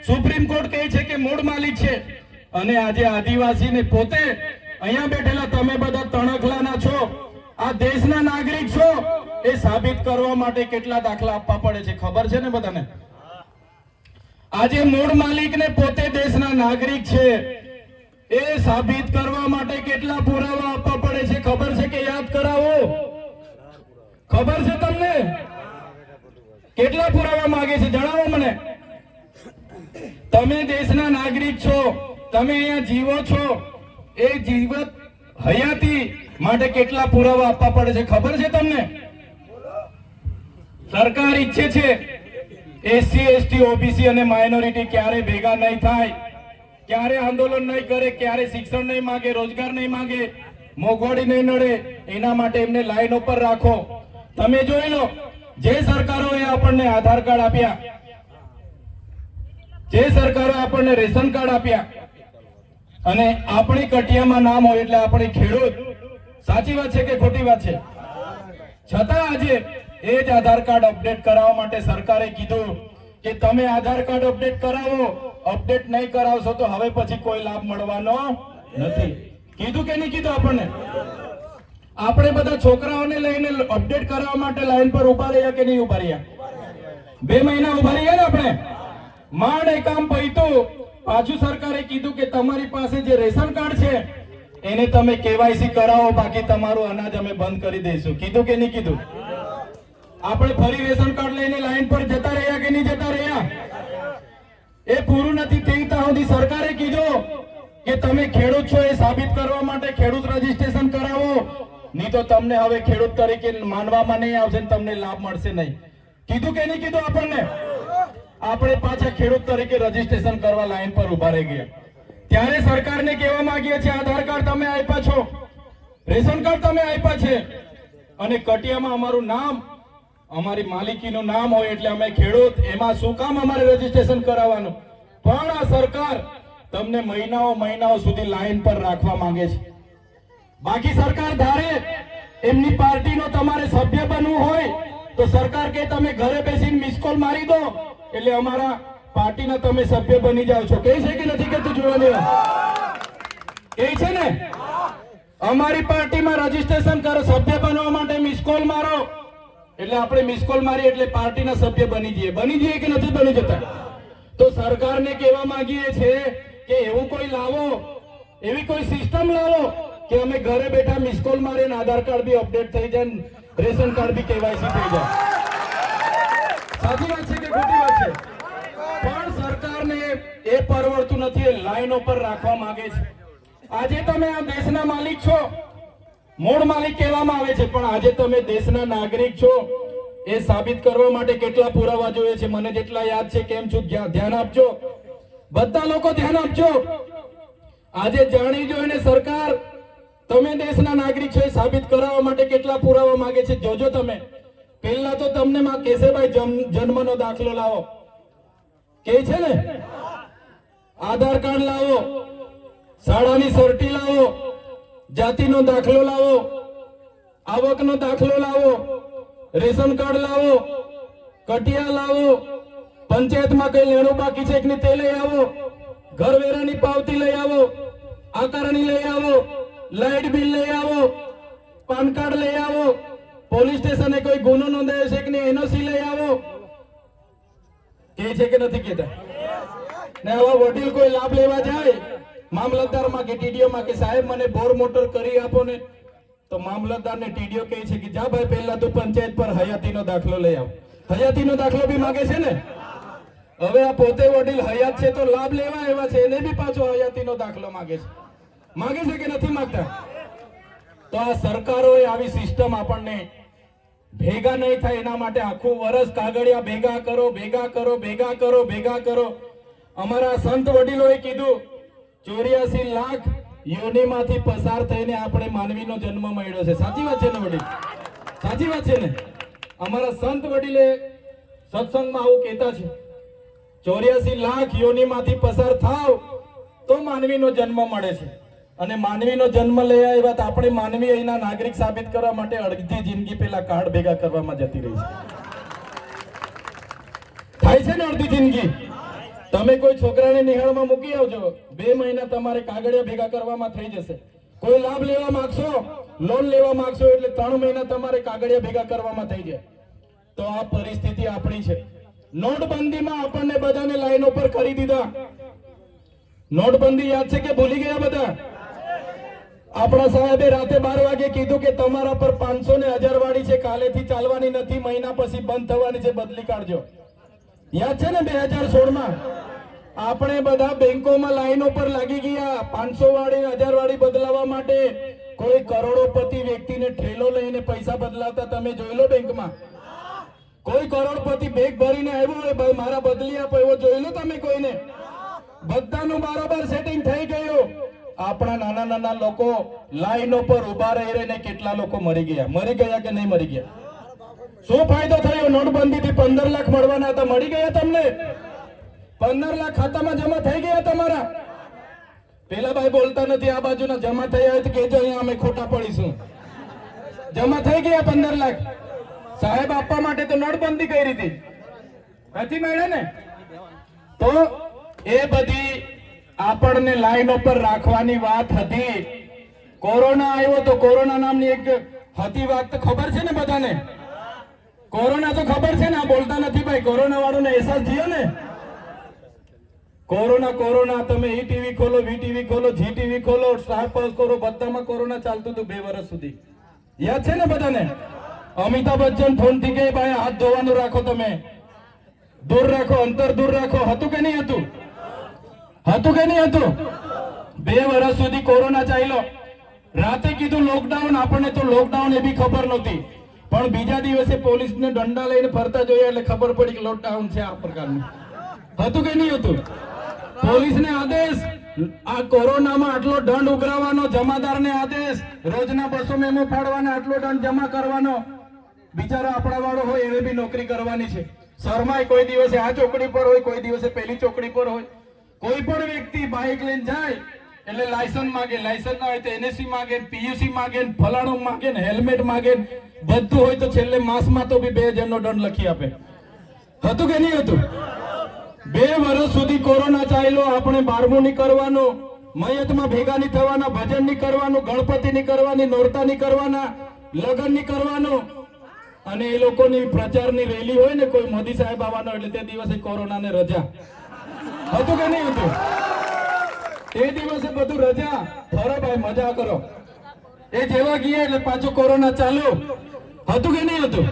સુપ્રીમ કોર્ટ કહે છે કે મૂળ માલિક છે. અને આજે આદિવાસીને પોતે અહીંયા બેઠેલા તમે બધા તણખલાના છો, આ દેશના નાગરિક છો, એ સાબિત કરવા માટે કેટલા દાખલા આપવા પડે છે ખબર છે ને બધાને? આજે મૂળ માલિકને પોતે દેશના નાગરિક છે એ સાબિત કરવા માટે કેટલા પુરાવા આપવા પડે છે ખબર છે કે યાદ કરાવો? ખબર છે તમને? કેટલા પુરાવા માંગે છે જણાવો મને. તમે દેશના નાગરિક છો, તમે અહીંયા જીવો છો, એ જીવત હયાતી માટે કેટલા પુરાવા આપવા પડે છે ખબર છે તમને? સરકાર ઈચ્છે છે એસસી, એસટી, ઓબીસી અને માઇનોરિટી ક્યારે ભેગા નહીં થાય, ક્યારે આંદોલન નહીં કરે, ક્યારે શિક્ષણ નહીં માંગે, રોજગાર નહીં માંગે, મોંઘવારી નહીં નડે. એના માટે એમને લાઈન ઉપર રાખો. તમે જોઈ લો, જે સરકારોએ આપણને આધાર કાર્ડ આપ્યા, જે સરકારો આપણને રેશન કાર્ડ આપ્યા, અને આપણી કટિયામાં નામ હોય એટલે આપણી ખેડૂત, સાચી વાત છે કે ખોટી વાત છે? છતાં આજે એ જ આધાર કાર્ડ અપડેટ કરાવવા માટે સરકારે કીધું કે તમે આધાર કાર્ડ અપડેટ કરાવો, અપડેટ નહીં કરાવશો તો હવે પછી કોઈ લાભ મળવાનો નથી. કીધું કે નહીં કીધું આપણને? આપણે બધા છોકરાઓને લઈને અપડેટ કરાવવા માટે લાઈન પર ઉભા રહ્યા કે નહીં ઉભા રહ્યા? 2 મહિના ઉભા રહ્યા ને આપણે. માંડ એ કામ પૈતું, પાછું સરકારે કીધું કે તમારી પાસે જે રેશન કાર્ડ છે એને તમે કેવાયસી કરાવો, બાકી તમારું અનાજ અમે બંધ કરી દઈશું. કીધું કે નહીં કીધું? આપણે ફરી રેશન કાર્ડ લઈને લાઈન પર જતા રહ્યા કે નહીં જતા રહ્યા? એ પૂરું નથી થઈ ત્યાં સુધી સરકારે કીધું કે તમે ખેડૂત છો એ સાબિત કરવા માટે ખેડૂત રજીસ્ટ્રેશન કરાવો, નહીં તો તમને હવે ખેડૂત તરીકે માનવામાં નહીં આવશે ને તમને લાભ મળશે નહીં. કીધું કે નહીં કીધું આપણને? આપણે પાછા ખેડૂત તરીકે રજીસ્ટ્રેશન કરવા લાઈન પર ઉભા રહી ગયા. ત્યારે સરકારને કહેવા માંગીએ છીએ આધાર કાર્ડ તમે આપ્યા છો, રેશન કાર્ડ તમે આપ્યા છે, અને કટિયામાં અમારું નામ, અમારી માલિકીનું નામ હોય એટલે અમે ખેડૂત, એમાં શું કામ અમારે રજીસ્ટ્રેશન કરાવવાનું? પણ આ સરકાર તમને મહિનાઓ સુધી લાઈન પર રાખવા માંગે છે. બાકી સરકાર ધારે એમની પાર્ટીનો તમારે સભ્ય બનવું હોય તો સરકાર કે તમે ઘરે બેસીને મિસ કોલ મારી દો એટલે અમારા પાર્ટીના તમે સભ્ય બની જાવ છો. કે છે કે નથી કહેતું? જોવા દેવા એ છે ને, અમારી પાર્ટીમાં રજીસ્ટ્રેશન કરો, સભ્ય બનવા માટે મિસ કોલ મારો એટલે આપણે મિસ કોલ મારી એટલે પાર્ટીના સભ્ય બની જઈએ કે નથી બની જતા? તો સરકારને કહેવા માંગીએ છીએ કે એવું કોઈ લાવો, એવી કોઈ સિસ્ટમ લાવો કે અમે ઘરે બેઠા મિસ કોલ મારીને આધાર કાર્ડ બી અપડેટ થઈ જાય, રેશન કાર્ડ બી કેવાયસી થઈ જાય. સાચી વાત છે કે ખોટી વાત છે? પણ સરકારને એ પરવડતું નથી, એ લાઈનો પર રાખવા માંગે છે. આજે તમે આ દેશના માલિક છો, મૂળ માલિક કહેવામાં આવે છે, પણ આજે તમે દેશના નાગરિક છો એ સાબિત કરવા માટે કેટલા પુરાવા જોઈએ છે? મને જેટલા યાદ છે, કેમ છું, ધ્યાન આપજો, બધા લોકો ધ્યાન આપજો. આજે જાણી જોઈને સરકાર તમે દેશના નાગરિક છો એ સાબિત કરાવવા માટે કેટલા પુરાવા માંગે છે, જોજો તમે. પહેલા તો તમને માં કહેશે ભાઈ જન્મનો દાખલો લાવો, કે છે ને, આધાર કાર્ડ લાવો, શાળાની સર્ટી લાવો, જાતિનો દાખલો લાવો, આવકનો દાખલો લાવો, રેશન કાર્ડ લાવો, કટિયા લાવો, પંચાયતમાં કઈ લેણું બાકી છે કે તે લઈ આવો, ઘરવેરાની પાવતી લઈ આવો, આકારણી લઈ આવો, લાઇટ બિલ લઈ આવો, પાન કાર્ડ લઈ આવો, પોલીસ સ્ટેશને કોઈ ગુનો નોંધાયો છે કે નહીં એનઓસી લઈ આવો. કે છે કે નથી કહેતા? ને હવે વડીલ કોઈ લાભ લેવા જાય મામલતદારમાં કે ટીડીઓમાં કે સાહેબ મને બોર મોટર કરી આપો ને, તો મામલતદાર ને ટીડીઓ કહે છે કે જા ભાઈ પહેલા તું પંચાયત પર હયાતીનો દાખલો લઈ આવ. હયાતીનો દાખલો બી માંગે છે ને. હવે આ પોતે વડીલ હયાત છે તો લાભ લેવા એવા છે, એને બી પાછો હયાતીનો દાખલો માંગે છે કે નથી માંગતા? તો આ સરકારોએ આવી સિસ્ટમ આપણને ભેગા નહીં થાય એના માટે આખું વર્ષ કાગળિયા ભેગા કરો, ભેગા કરો, ભેગા કરો, ભેગા કરો. અમારા સંત વડીલોએ કીધું 84 લાખ યોનિમાંથી પસાર થઈને આપણે માનવીનો જન્મ મળ્યો છે. સાચી વાત છે ને વડીલ? સાચી વાત છે ને? અમારા સંત વડીલે સત્સંગમાં આવું કહેતા છે, 84 લાખ યોનિમાંથી પસાર થાવ તો માનવીનો જન્મ મળે છે. અને માનવીનો જન્મ લઈ આવ્યા તો આપણે માનવી અહીંના નાગરિક સાબિત કરવા માટે અડધી જિંદગી પેલા કાર્ડ ભેગા કરવામાં જતી રહી છે. થાય છે ને અડધી જિંદગી. તમે કોઈ છોકરાને નિહાળમાં મૂકી આવજો, 2 મહિના તમારે કાગળિયા ભેગા કરવામાં થઈ જશે. કોઈ લાભ લેવા માંગશો, લોન લેવા માંગશો એટલે 3 મહિના તમારે કાગળિયા ભેગા કરવામાં થઈ જાય. તો આ પરિસ્થિતિ આપણી છે. નોટબંધીમાં આપણને બધાને લાઈનો પર કરી દીધા. નોટબંધી યાદ છે કે ભૂલી ગયા બધા? આપણા સાહેબે રાતે 12 વાગે કીધું કે તમારા પર 500 ને 1000 વાળી છે, કાલેથી ચાલવાની નથી, મહિના પછી બંધ થવાની છે, બદલી કાઢજો. યાદ છે ને 2016માં આપણે બધા બેંકોમાં લાઈનો પર લાગી ગયા 500 વાળી 1000 વાળી બદલાવા માટે. કોઈ કરોડોપતિ વ્યક્તિને ઠેલો લઈને પૈસા બદલાવતા તમે જોઈ લો બેંકમાં. કોઈ કરોડપતિ બેગ ભરીને આવ્યો હોય ભાઈ મારા બદલી આપો એવો જોઈ લો તમે કોઈને? બધાનું બરાબર સેટિંગ થઈ ગયું. આપણા નાના નાના લોકો લાઈનો પર ઉભા રહીને કેટલા લોકો મરી ગયા કે નહીં મરી ગયા? શું ફાયદો થયો? નોટબંધીથી 15 લાખ મળવાના હતા, મળી ગયા તમને? 15 લાખ ખાતામાં જમા થઈ ગયા તમારા? પેલા ભાઈ બોલતા નથી, આ બાજુના જમા થયા હોય તો કહેજો, અહીંયા અમે ખોટા પડીશું. જમા થઈ ગયા 15 લાખ. સાહેબ આપવા માટે તો નોટબંધી કરી હતી, નથી મળ્યા ને? તો એ બધી આપણને લાઈન ઉપર રાખવાની વાત હતી. કોરોના આવ્યો તો કોરોના નામની એક હતી વાત તો ખબર છે ને બધાને? કોરોના તો ખબર છે ને, આ બોલતા નથી ભાઈ. કોરોના વાળોને અહેસાસ થયો ને? કોરોના તમે ઈ ટીવી ખોલો, વી ટીવી ખોલો, જી ટીવી ખોલો, સ્ટાર પ્લસ ખોલો, બધામાં કોરોના ચાલતું હતું 2 વર્ષ સુધી. યાદ છે ને બધાને? અમિતાભ બચ્ચન ફોન થી કે ભાઈ હાથ ધોવાનું રાખો, તમે દૂર રાખો, અંતર દૂર રાખો. હતું કે નહીં હતું? હતું કે નહીં હતું? 2 વર્ષ સુધી કોરોના ચાલ્યો. રાતે કીધું લોકડાઉન, આપણને તો લોકડાઉન એ બી ખબર નહોતી, પણ બીજા દિવસે પોલીસને દંડા લઈને ફરતા જોયા એટલે ખબર પડી કે લોકડાઉન છે આ પ્રકારનું. હતું કે નહીં હતું? પોલીસને આદેશ આ કોરોનામાં આટલો દંડ ઉઘરાવવાનો, જમાદારને આદેશ રોજના 200 મેમો ફાડવાના, આટલો દંડ જમા કરવાનો. બિચારા આપણા વાળો હોય એને બી નોકરી કરવાની છે. શર્માય કોઈ દિવસે આ ચોકડી પર હોય, કોઈ દિવસે પેલી ચોકડી પર હોય. કોઈ પણ વ્યક્તિ બાઇક લઈને જાય એટલે લાયસન્સ માંગે, લાયસન્સ ના હોય તો એનએસસી માંગે, પીયુસી માંગે, ફલાણું માંગે, હેલ્મેટ માંગે, બધું હોય તો છેલ્લે માસમાં તો બી 2000 નો દંડ લખી આપે. હતું કે નહીં હતું? 2 વર્ષ સુધી કોરોના ચાલ્યો. આપણે 12મું નહીં કરવાનું, મયતમાં ભેગા નહીં થવાના, ભજન નહીં કરવાનું, ગણપતિ નહીં કરવાની, નોરતા નહીં કરવાના, લગ્ન નહીં કરવાનું. અને એ લોકોની પ્રચારની રેલી હોય ને, કોઈ મોદી સાહેબ આવવાનો એટલે તે દિવસે કોરોનાને રજા. હતું કે નહીં હતું? તે દિવસે બધું રજા, ફરો ભાઈ, મજા કરો. એ જેવા ગયા એટલે પાછું કોરોના ચાલુ. હતું કે નહીં હતું?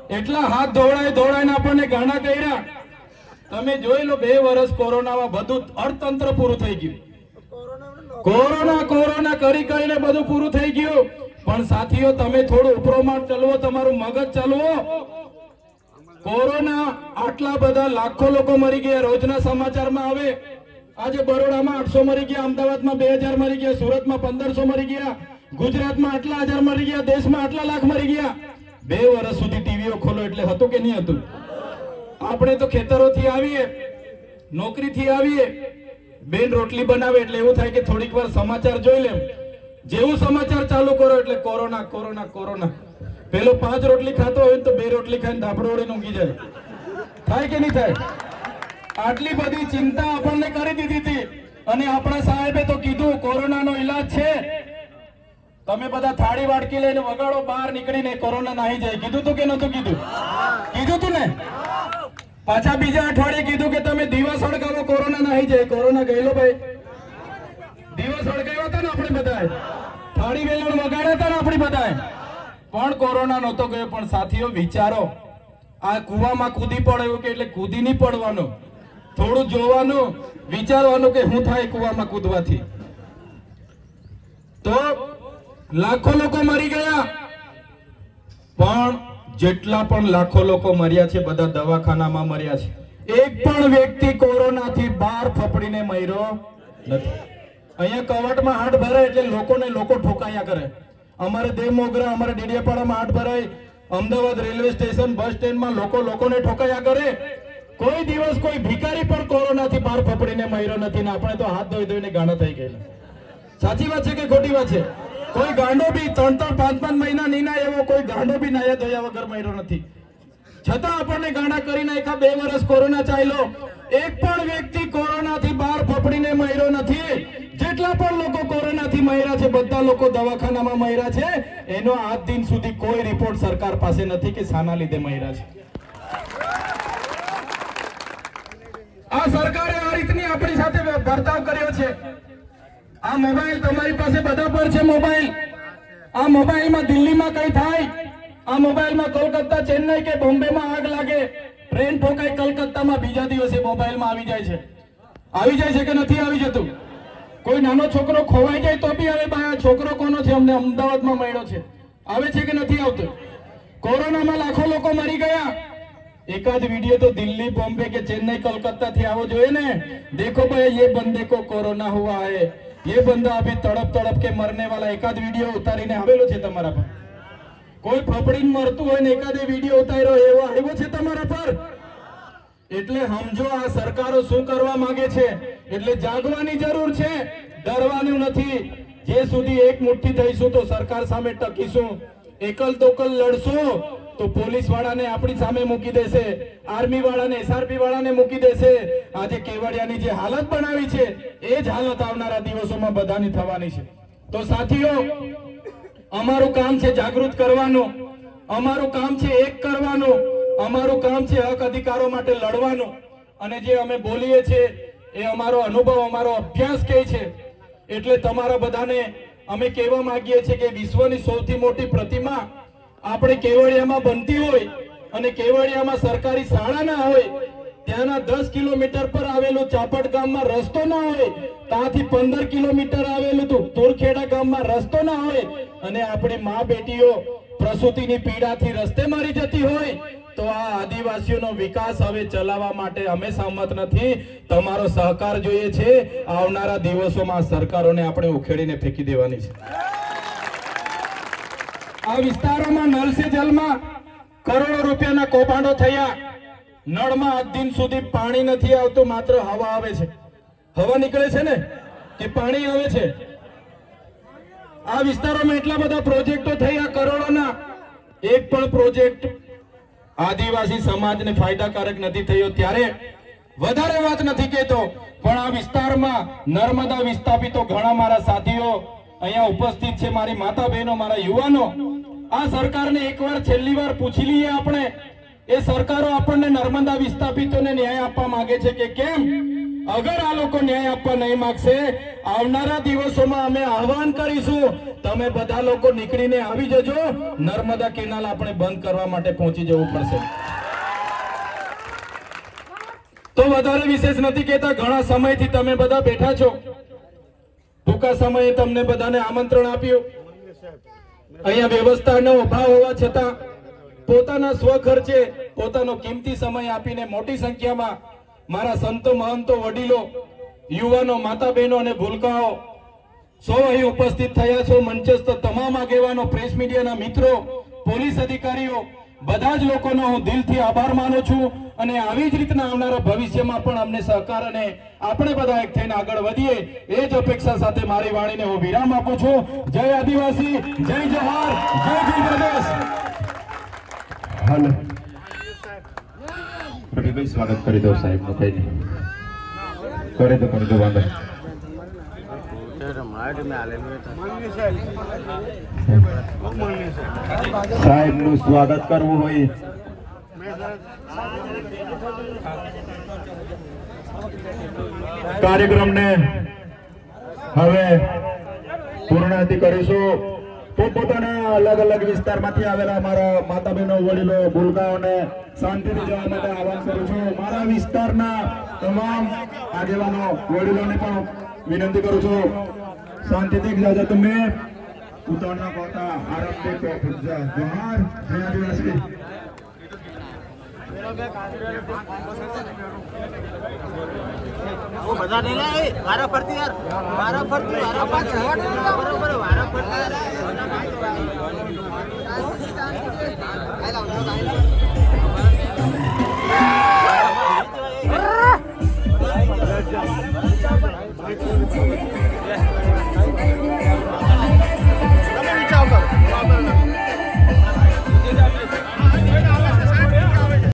એટલા હાથ ધોળાઈને આપણને ગાણા કર્યા. તમે જોઈ લો, 2 વર્ષ કોરોનામાં બધું અર્થતંત્ર પૂરું થઈ ગયું. કોરોના કરીને બધું પૂરું થઈ ગયું. પણ સાથીઓ, તમે થોડું ઉપરોમાં ચલવો, તમારું મગજ ચલવો. કોરોના આટલા બધા લાખો લોકો મરી ગયા, રોજના સમાચારમાં આવે. આજે બરોડામાં 800 મરી ગયા, અમદાવાદમાં 2000 મરી ગયા, સુરતમાં 1500 મરી ગયા, ગુજરાતમાં આટલા હજાર મરી ગયા, દેશમાં આટલા લાખ મરી ગયા. 2 વર્ષ સુધી ટીવીઓ ખોલો એટલે હતું કે નહીં હતું? આપણે તો ખેતરોથી આવીએ, નોકરીથી આવીએ, બેન રોટલી બનાવે એટલે એવું થાય કે થોડીક વાર સમાચાર જોઈ લેમ. જેવું સમાચાર ચાલુ કરો એટલે કોરોના. પેલો 5 રોટલી ખાતો હોય તો 2 રોટલી ખાઈને ધાબળો ઓળીને ઊંઘી જાય. થાય કે નહીં થાય? આટલી બધી ચિંતા આપણને કરી દીધી હતી. અને આપણા સાહેબે તો કીધું કોરોનાનો ઈલાજ છે. તમે બધા થાળી વાડકી લઈને વગાડો, બહાર નીકળીને કોરોના નાહી જાય. કીધું તું કે નતું કીધું? કીધું તું ને? પાછા બીજા અઠવાડિયે કીધું કે તમે દીવા સળગાવો, કોરોના નાહી જાય. કોરોના ગયેલો ભાઈ? દીવા સળગાવ્યા હતા ને આપણે બધાએ, થાળી વેલણ વગાડ્યા હતા ને આપણે બધાએ, પણ કોરોના નહોતો ગયો. પણ સાથીઓ, વિચારો, આ કુવામાં કૂદી પડ્યો કે એટલે કૂદી નહીં પડવાનું, થોડું જોવાનું, વિચારવાનું કે શું થાય કુવામાં કૂદવાથી. તો લાખો લોકો મરી ગયા. પણ જેટલા પણ લાખો લોકો મર્યા છે બધા દવાખાનામાં મર્યા છે. એક પણ વ્યક્તિ કોરોનાથી બહાર ફફડીને મર્યો નથી. અહીંયા કવાટમાં હાટ ભરાય એટલે લોકો ઠોકાયા કરે. અમારે દેવમોગરા, અમારે ડેડિયાપાડામાં હાટ ભરાય, અમદાવાદ રેલવે સ્ટેશન, બસ સ્ટેન્ડમાં લોકોને ઠોકાયા કરે. કોઈ દિવસ કોઈ ભિખારી પણ કોરોનાથી બહાર ફફડીને મર્યો નથી. ને આપણે તો હાથ ધોઈને ગાંડા થઈ ગયેલા. સાચી વાત છે કે ખોટી વાત છે? કોઈ ગાંડો બી 3-5 મહિના નીના એવો કોઈ ગાંડો બી નાયા ધોયા વગર મર્યો નથી. છતાં આપણને ગાંડા કરી નાખ્યા. 2 વર્ષ કોરોના ચાલ્યો, એક પણ વ્યક્તિ કોરોનાથી બહાર ફફડીને મર્યો નથી. જેટલા પણ લોકો કોરોનાથી મર્યા છે બધા લોકો દવાખાનામાં મર્યા છે. એનો આજ દિન સુધી કોઈ રિપોર્ટ સરકાર પાસે નથી કે શાના લીધે મર્યા છે. આ સરકારે આ રીતની આપણી સાથે વર્તાવ કર્યો છે. આ મોબાઈલ તમારી પાસે બધા પર છે. મોબાઈલ, આ મોબાઈલમાં દિલ્હીમાં કઈ થાય, આ મોબાઈલમાં કોલકાતા, ચેન્નઈ કે બોમ્બેમાં આગ લાગે, ટ્રેન ઠોકાય કલકત્તામાં, બીજા દિવસે મોબાઈલમાં આવી જાય છે. આવી જાય છે કે નથી આવી જતું? કોઈ નાનો છોકરો ખોવાઈ જાય તો બી હવે આ છોકરો કોનો છે, અમને અમદાવાદમાં મળ્યો છે, આવે છે કે નથી આવતું? કોરોનામાં લાખો લોકો મરી ગયા. एकाध वीडियो तो दिल्ली, बॉम्बे के चेन्नई, कोलकाता थी आवो જોઈએ ને. देखो भाई ये बंदे को कोरोना हुआ है, ये बंदा अभी तड़प के मरने वाला. एकाध वीडियो ઉતારીને આવેલો છે તમારા પર. કોઈ ફફડીને મરતું હોય ને એકાદ વીડિયો ઉતાર્યો એવો આવ્યો છે તમારા પર. એટલે સમજો આ સરકારો શું કરવા માંગે છે. એટલે જાગવાની જરૂર છે, ડરવાનું નથી. જે સુધી એક મુઠ્ઠી થઈશું તો સરકાર સામે ટકીશું. એકલ દોકલ લડશું તો પોલીસ વાળાને આપણી સામે મૂકી દેશે, આર્મી વાળાને, એસઆરપી વાળાને મૂકી દેશે. આજે કેવડિયાની જે હાલત બનાવી છે એ જ હાલત આવનારા દિવસોમાં બધાની થવાની છે. તો સાથીઓ, અમારું કામ છે જાગૃત કરવાનું, અમારું કામ છે એક કરવાનું, અમારું કામ છે હક અધિકારો માટે લડવાનું. અને જે અમે બોલીએ છીએ એ અમારો અનુભવ, અમારો અભ્યાસ કહે છે. એટલે તમારા બધાને અમે કહેવા માંગીએ છીએ કે વિશ્વની સૌથી મોટી પ્રતિમા આપણે કેવડિયામાં બનતી હોય અને કેવડિયામાં સરકારી શાળા ના હોય, ત્યાંના 10 કિલોમીટર પર આવેલું ચાપડ ગામમાં રસ્તો ના હોય, ત્યાંથી 15 કિલોમીટર આવેલું તુરખેડા ગામમાં રસ્તો ના હોય, અને આપણી મા બેટીઓ પ્રસૂતિની પીડાથી રસ્તે મરી જતી હોય, તો આ આદિવાસીઓનો વિકાસ હવે ચલાવવા માટે અમે સહમત નથી. તમારો સહકાર જોઈએ છે. આવનારા દિવસોમાં સરકારોને આપણે ઉખેડીને ફેંકી દેવાની છે. આ વિસ્તારોમાં નળ સે જલમાં કરોડો રૂપિયાના કૌભાંડો થયા. નળમાં આજ દિન સુધી પાણી નથી આવતું, માત્ર હવા આવે છે. હવા નીકળે છે ને કે પાણી આવે છે? આ વિસ્તારોમાં એટલા બધા પ્રોજેક્ટો થયા કરોડોના, એક પણ પ્રોજેક્ટ આદિવાસી સમાજને ફાયદાકારક નથી થયો. ત્યારે વધારે વાત નથી કહેતો, પણ આ વિસ્તારમાં નર્મદા વિસ્થાપિતો ઘણા મારા સાથીઓ અહીંયા ઉપસ્થિત છે, મારી માતા બહેનો, મારા યુવાનો. આ સરકારને એકવાર છેલ્લી વાર પૂછી લઈએ આપણે, એ સરકારો આપણને નર્મદા વિસ્થાપિતોને ન્યાય આપવા માંગે છે કે કેમ? અગર આ લોકો ન્યાય આપવા નહીં માંગશે, આવનારા દિવસોમાં અમે આહવાન કરીશું, તમે બધા લોકો નીકળીને આવી જજો. નર્મદા કેનાલ આપણે બંધ કરવા માટે પહોંચી જવું પડશે. તો વધારે વિશેષ નથી કહેતા. ઘણા સમયથી તમે બધા બેઠા છો. ટૂંકા સમયે તમને બધાને આમંત્રણ આપ્યું. અહીંયા વ્યવસ્થાનો અભાવ હોવા છતાં પોતાના સ્વખર્ચે પોતાનો કિંમતી સમય આપીને મોટી સંખ્યામાં મારા સંતો, મહંતો, વડીલો, યુવાનો, માતા બહેનો અને ભૂલકાઓ સૌ અહીં ઉપસ્થિત થયા છો. મંચસ્થ તમામ આગેવાનો, પ્રેસ મીડિયાના મિત્રો, પોલીસ અધિકારીઓ, બધા જ લોકોનો હું દિલથી આભાર માનું છું. અને આવી જ રીતના આવનારા ભવિષ્યમાં પણ અમને સહકાર અને આપણે બધા એક થઈને આગળ વધીએ એ જ અપેક્ષા સાથે મારી વાણીને હું વિરામ આપું છું. જય આદિવાસી, જય જોહાર, જય ભીમ પ્રદેશ. હાલો રવિભાઈ, સ્વાગત કરી દો સાહેબ નું. કઈ કરી દો વાંધો. સાહેબ નું સ્વાગત કરવું હોય કાર્યક્રમને હવે પૂર્ણાહુતિ કરીશું. પોતપોતાના અલગ અલગ વિસ્તારમાંથી આવેલા મારા માતા બહેનો, વડીલો, ભૂલકાઓને શાંતિથી જવા માટે આહવાન કરું છું. મારા વિસ્તારના તમામ આગેવાનો, વડીલોને પણ વિનંતી કરું છું, શાંતિથી જજો. તમે ઉતાવળના કોતા આરંભ જોહાર, જય આદિવાસી. वो बता देना है वारा फरती यार, वारा फरती, वारा फरती, बरोबर वारा फरती.